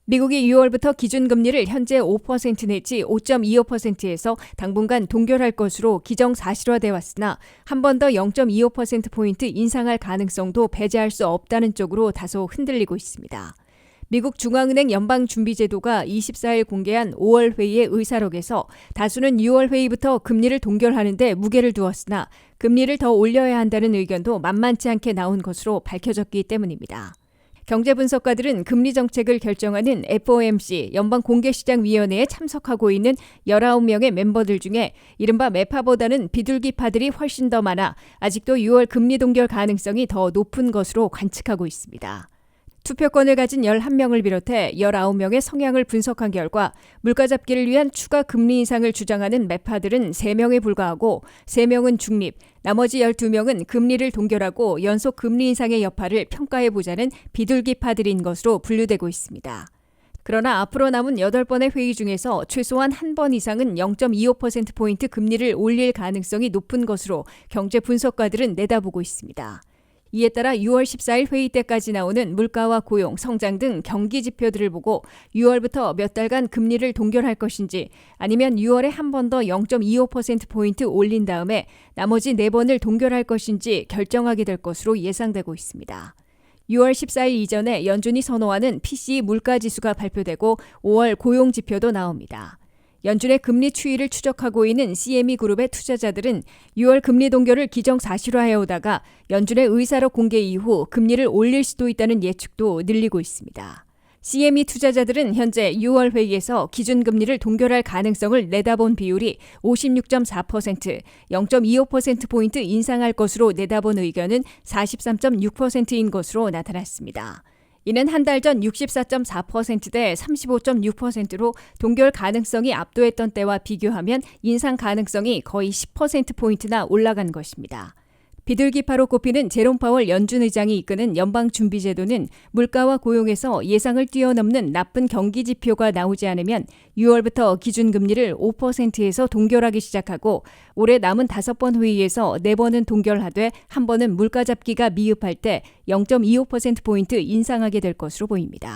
미국이 6월부터 기준금리를 현재 5% 내지 5.25%에서 당분간 동결할 것으로 기정사실화돼 왔으나 한 번 더 0.25%포인트 인상할 가능성도 배제할 수 없다는 쪽으로 다소 흔들리고 있습니다. 미국 중앙은행 연방준비제도가 24일 공개한 5월 회의의 의사록에서 다수는 6월 회의부터 금리를 동결하는 데 무게를 두었으나 금리를 더 올려야 한다는 의견도 만만치 않게 나온 것으로 밝혀졌기 때문입니다. 경제분석가들은 금리 정책을 결정하는 FOMC 연방공개시장위원회에 참석하고 있는 19명의 멤버들 중에 이른바 매파보다는 비둘기파들이 훨씬 더 많아 아직도 6월 금리 동결 가능성이 더 높은 것으로 관측하고 있습니다. 투표권을 가진 11명을 비롯해 19명의 성향을 분석한 결과 물가 잡기를 위한 추가 금리 인상을 주장하는 매파들은 3명에 불과하고 3명은 중립, 나머지 12명은 금리를 동결하고 연속 금리 인상의 여파를 평가해보자는 비둘기파들인 것으로 분류되고 있습니다. 그러나 앞으로 남은 8번의 회의 중에서 최소한 한 번 이상은 0.25%포인트 금리를 올릴 가능성이 높은 것으로 경제 분석가들은 내다보고 있습니다. 이에 따라 6월 14일 회의 때까지 나오는 물가와 고용, 성장 등 경기 지표들을 보고 6월부터 몇 달간 금리를 동결할 것인지 아니면 6월에 한 번 더 0.25%포인트 올린 다음에 나머지 4번을 동결할 것인지 결정하게 될 것으로 예상되고 있습니다. 6월 14일 이전에 연준이 선호하는 PCE 물가지수가 발표되고 5월 고용 지표도 나옵니다. 연준의 금리 추이를 추적하고 있는 CME 그룹의 투자자들은 6월 금리 동결을 기정사실화해오다가 연준의 의사록 공개 이후 금리를 올릴 수도 있다는 예측도 늘리고 있습니다. CME 투자자들은 현재 6월 회의에서 기준금리를 동결할 가능성을 내다본 비율이 56.4%, 0.25%포인트 인상할 것으로 내다본 의견은 43.6%인 것으로 나타났습니다. 이는 한 달 전 64.4%대 35.6%로 동결 가능성이 압도했던 때와 비교하면 인상 가능성이 거의 10%포인트나 올라간 것입니다. 비둘기파로 꼽히는 제롬 파월 연준 의장이 이끄는 연방준비제도는 물가와 고용에서 예상을 뛰어넘는 나쁜 경기 지표가 나오지 않으면 6월부터 기준금리를 5%에서 동결하기 시작하고 올해 남은 5번 회의에서 4번은 동결하되 한 번은 물가 잡기가 미흡할 때 0.25%포인트 인상하게 될 것으로 보입니다.